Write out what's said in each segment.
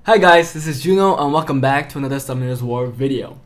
Hi guys, this is Juno and welcome back to another Summoners War video.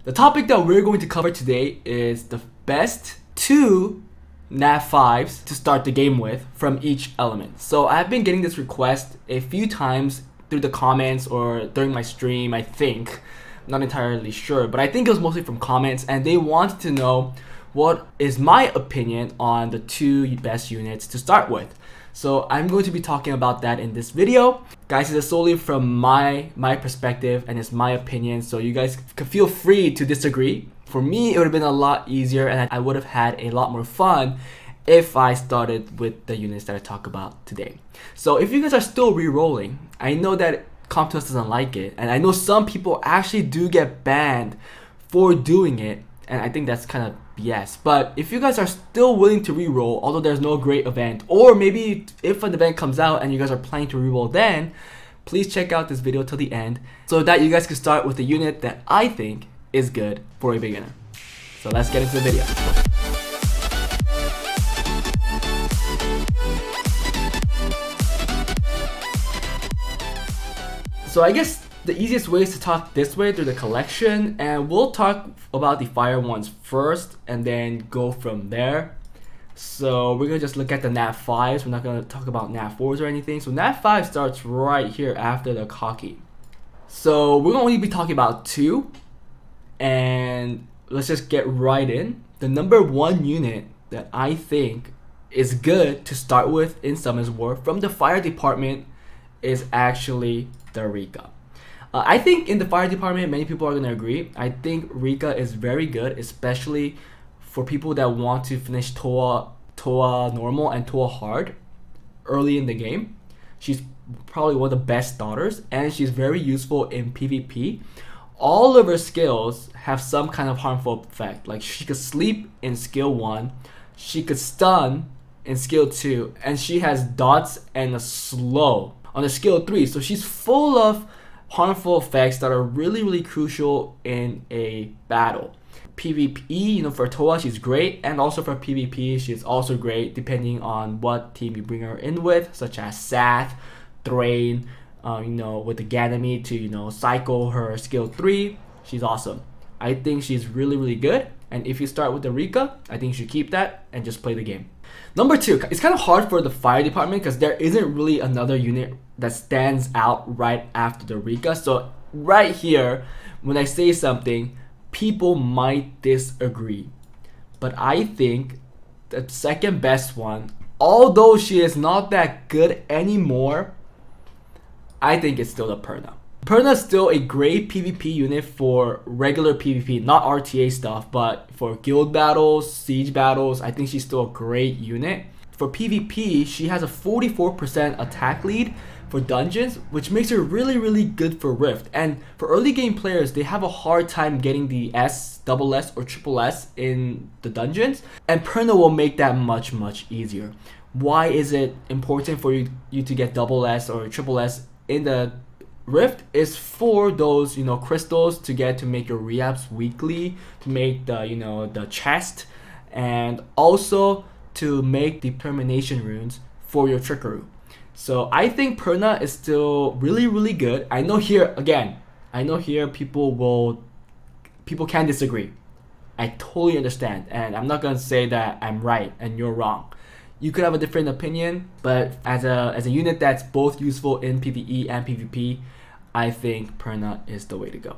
The topic that we're going to cover today is the best 2 nat5s to start the game with from each element. So I've been getting this request a few times through the comments or during my stream, I think. I'm not entirely sure, but I think it was mostly from comments, and they wanted to know what is my opinion on the 2 best units to start with. So I'm going to be talking about that in this video. Guys, this is solely from my perspective and it's my opinion, so you guys can feel free to disagree. For me, it would have been a lot easier and I would have had a lot more fun if I started with the units that I talk about today. So if you guys are still re-rolling, I know that Comptos doesn't like it, and I know some people actually do get banned for doing it, and I think that's kind of BS. But if you guys are still willing to reroll, although there's no great event, or maybe if an event comes out and you guys are planning to reroll then, please check out this video till the end so that you guys can start with a unit that I think is good for a beginner. So let's get into the video. So I guess the easiest way is to talk this way through the collection, and we'll talk about the fire ones first and then go from there. So we're gonna just look at the nat5s. We're not gonna talk about nat4s or anything. So nat5 starts right here after the cocky. So we're gonna only be talking about 2, and let's just get right in. The number 1 unit that I think is good to start with in Summoners War from the fire department is actually the Rika. I think in the fire department, many people are going to agree. I think Rika is very good, especially for people that want to finish Toa normal and Toa hard early in the game. She's probably one of the best starters, and she's very useful in PvP. All of her skills have some kind of harmful effect. Like, she could sleep in skill 1, she could stun in skill 2, and she has dots and a slow on the skill 3. So she's full of harmful effects that are really crucial in a battle. PvP, for Toa, she's great, and also for PvP, she's also great depending on what team you bring her in with, such as Sath, Thrain, with the Ganymede to, cycle her skill 3. She's awesome. I think she's really good, and if you start with the Rika, I think you should keep that and just play the game. Number 2, it's kind of hard for the fire department because there isn't really another unit that stands out right after the Rika. So right here, when I say something, people might disagree. But I think the second best one, although she is not that good anymore, I think it's still the Perna. Perna is still a great PvP unit for regular PvP, not RTA stuff, but for guild battles, siege battles, I think she's still a great unit. For PvP, she has a 44% attack lead for dungeons, which makes her really good for Rift. And for early game players, they have a hard time getting the S, double S, or triple S in the dungeons, and Perna will make that much easier. Why is it important for you to get double S or triple S in the Rift? Is for those crystals to make your reaps weekly, to make the chest, and also to make the permanation runes for your trickery. So I think Perna is still really good. I know here people can disagree. I totally understand, and I'm not gonna say that I'm right and you're wrong. You could have a different opinion, but as a unit that's both useful in PvE and PvP, I think Perna is the way to go.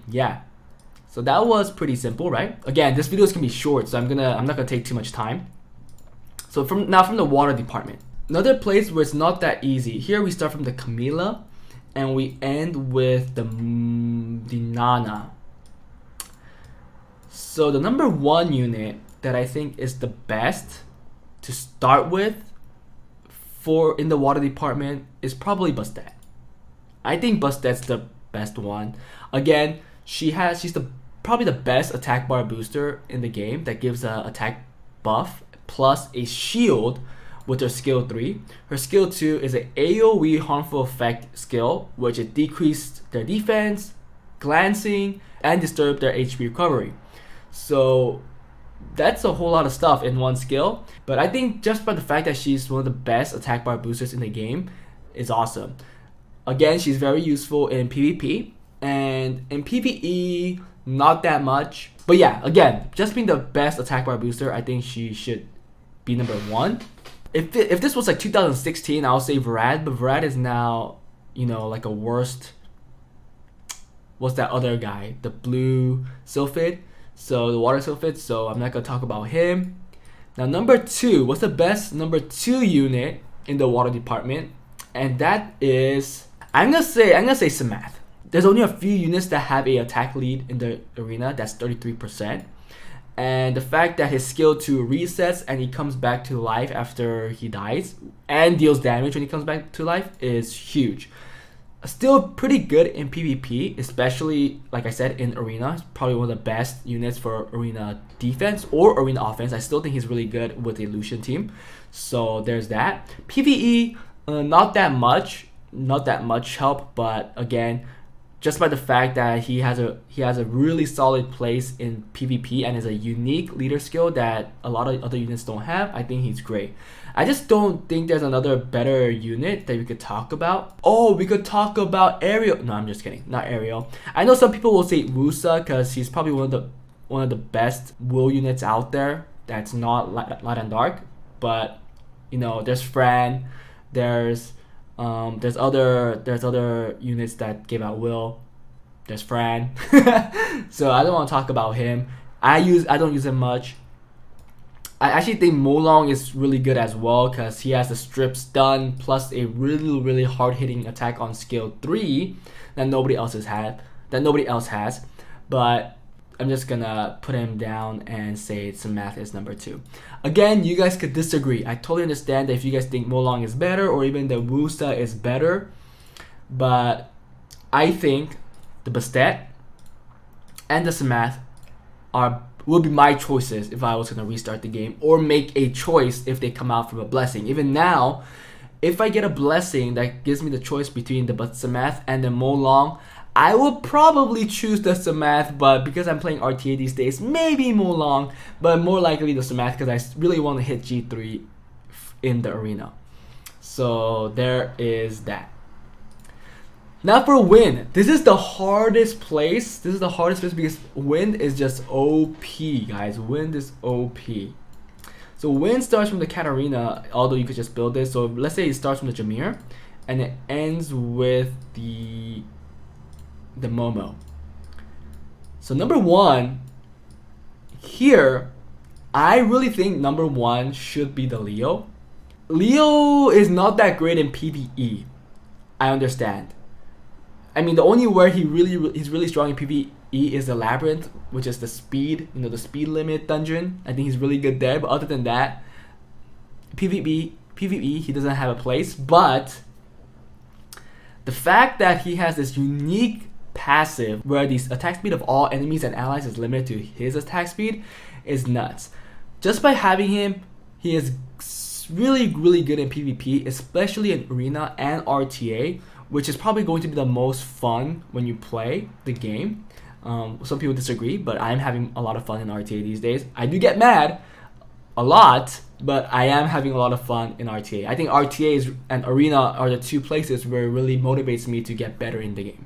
Yeah. So that was pretty simple, right? Again, this video is gonna be short, so I'm not gonna take too much time. So from the water department, another place where it's not that easy. Here we start from the Camila, and we end with the Nana. So the number 1 unit that I think is the best to start with for in the water department is probably Bastet. I think Bastet's the best one. Again, she's probably the best attack bar booster in the game that gives a attack buff plus a shield with her skill 3. Her skill 2 is an AoE harmful effect skill, which it decreased their defense, glancing, and disturbed their HP recovery. So that's a whole lot of stuff in one skill. But I think just by the fact that she's one of the best attack bar boosters in the game, is awesome. Again, she's very useful in PvP, and in PvE, not that much. But yeah, again, just being the best attack bar booster, I think she should be number 1. If this was like 2016, I'll say Vrad, but Vrad is now, you know, like a worst. What's that other guy? The blue Sylphid. So the water Sylphid. So I'm not gonna talk about him. Now number 2, what's the best number 2 unit in the water department? And that is, I'm gonna say Samath. There's only a few units that have a attack lead in the arena. That's 33%. And the fact that his skill 2 resets and he comes back to life after he dies and deals damage when he comes back to life is huge. Still pretty good in PvP, especially like I said in arena. Probably one of the best units for arena defense or arena offense. I still think he's really good with the Lucian team. So there's that. PvE, not that much help, but again, just by the fact that he has a really solid place in PvP and is a unique leader skill that a lot of other units don't have, I think he's great. I just don't think there's another better unit that we could talk about. Oh, we could talk about Ariel. No, I'm just kidding. Not Ariel. I know some people will say Wusa because he's probably one of the best will units out there. That's not light and dark, but you know, there's Fran, there's other units that give out will. There's Fran. So I don't want to talk about him. I don't use him much. I actually think Molong is really good as well because he has a strip stun plus a really hard hitting attack on skill 3 that nobody else has. But I'm just gonna put him down and say Samath is number 2. Again, you guys could disagree. I totally understand that if you guys think Molong is better or even the Wusa is better, but I think the Bastet and the Samath will be my choices if I was gonna restart the game or make a choice if they come out from a blessing. Even now, if I get a blessing that gives me the choice between the Samath and the Molong, I will probably choose the Samath, but because I'm playing RTA these days, maybe Molong, but more likely the Samath because I really want to hit G3 in the arena. So there is that. Now for Wind, this is the hardest place. Because Wind is just OP, guys. Wind is OP. So Wind starts from the Katarina, although you could just build this. So let's say it starts from the Jameer, and it ends with the Momo. So number 1 here, I really think number 1 should be the Leo. Leo is not that great in PvE. I understand. I mean, the only where he's really strong in PvE is the Labyrinth, which is the speed, the speed limit dungeon. I think he's really good there. But other than that, PvE he doesn't have a place. But the fact that he has this unique passive where the attack speed of all enemies and allies is limited to his attack speed is nuts. Just by having him, he is really good in PvP, especially in arena and RTA, which is probably going to be the most fun when you play the game. Some people disagree, but I'm having a lot of fun in RTA these days. I do get mad a lot, but I am having a lot of fun in RTA. I think RTA and arena are the 2 places where it really motivates me to get better in the game.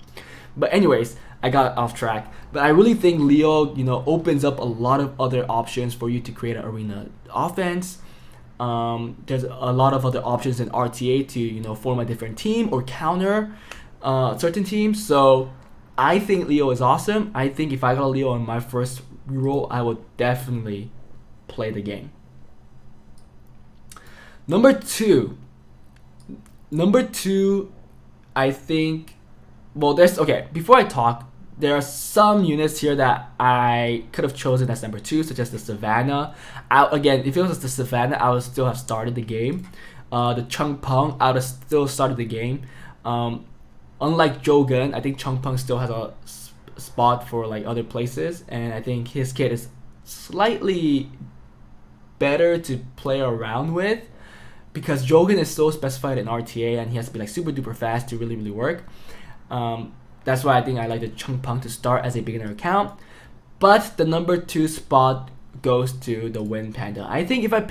But anyways, I got off track. But I really think Leo, opens up a lot of other options for you to create an arena offense. There's a lot of other options in RTA to form a different team or counter certain teams. So I think Leo is awesome. I think if I got a Leo on my first reroll, I would definitely play the game. Number two, I think. Well, before I talk, there are some units here that I could have chosen as number 2, such as the Savannah. Again, if it was the Savannah, I would still have started the game. The Chung Peng, I would have still started the game. Unlike Jogan, I think Chung Peng still has a spot for like other places, and I think his kit is slightly better to play around with because Jogan is so specified in RTA and he has to be like super duper fast to really work. That's why I think I like the Chung Peng to start as a beginner account. But the number 2 spot goes to the Wind Panda. I think if I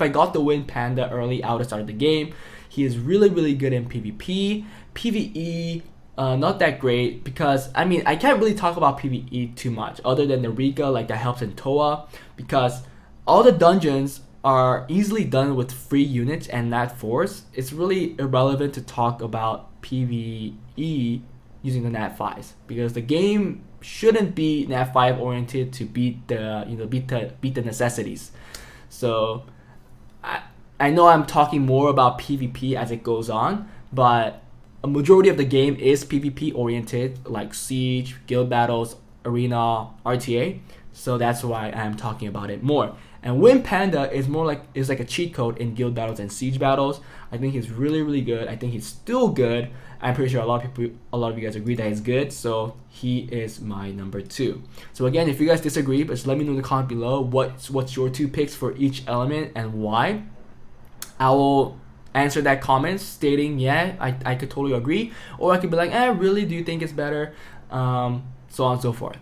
got the Wind Panda early, I would have started the game. He is really good in PvP. PvE, not that great, because I mean I can't really talk about PvE too much other than the Rika, like that helps in Toa, because all the dungeons are easily done with free units and Nat 4s. It's really irrelevant to talk about PvE using the Nat 5s, because the game shouldn't be Nat 5 oriented to beat the necessities. So I know I'm talking more about PvP as it goes on, but a majority of the game is PvP oriented, like Siege, Guild Battles, Arena, RTA. So that's why I'm talking about it more. And Wind Panda is like a cheat code in Guild Battles and Siege Battles. I think he's really good. I think he's still good. I'm pretty sure a lot of you guys agree that he's good. So he is my number 2. So again, if you guys disagree, just let me know in the comment below what's your 2 picks for each element and why. I will answer that comment stating, yeah, I could totally agree, or I could be like, really, do you think it's better, so on and so forth.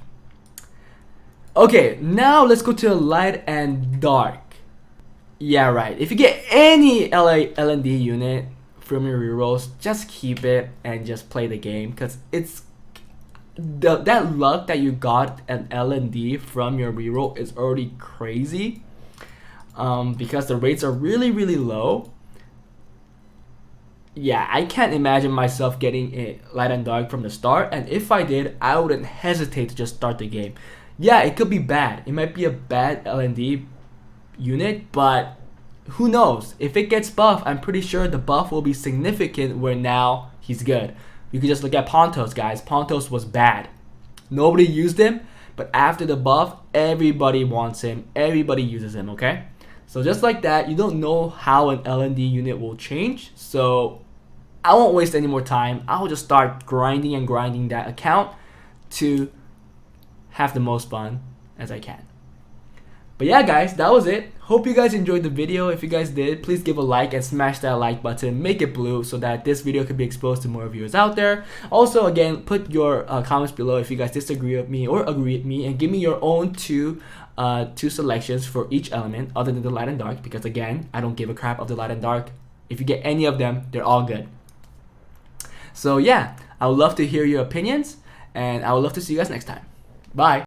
Okay, now let's go to light and dark. Yeah, right, if you get any LND unit from your rerolls, just keep it and just play the game, because it's that luck that you got an LND from your reroll is already crazy, because the rates are really low. Yeah, I can't imagine myself getting a light and dark from the start, and if I did, I wouldn't hesitate to just start the game. Yeah, it could be bad. It might be a bad LND unit, but who knows? If it gets buffed, I'm pretty sure the buff will be significant where now he's good. You can just look at Pontos, guys. Pontos was bad. Nobody used him, but after the buff, everybody wants him. Everybody uses him, okay? So just like that, you don't know how an LND unit will change, so I won't waste any more time. I'll just start grinding that account to have the most fun as I can. But yeah, guys, that was it. Hope you guys enjoyed the video. If you guys did, please give a like and smash that like button. Make it blue so that this video could be exposed to more viewers out there. Also, again, put your comments below if you guys disagree with me or agree with me, and give me your own two selections for each element other than the light and dark, because again, I don't give a crap of the light and dark. If you get any of them, they're all good. So yeah, I would love to hear your opinions, and I would love to see you guys next time. Bye.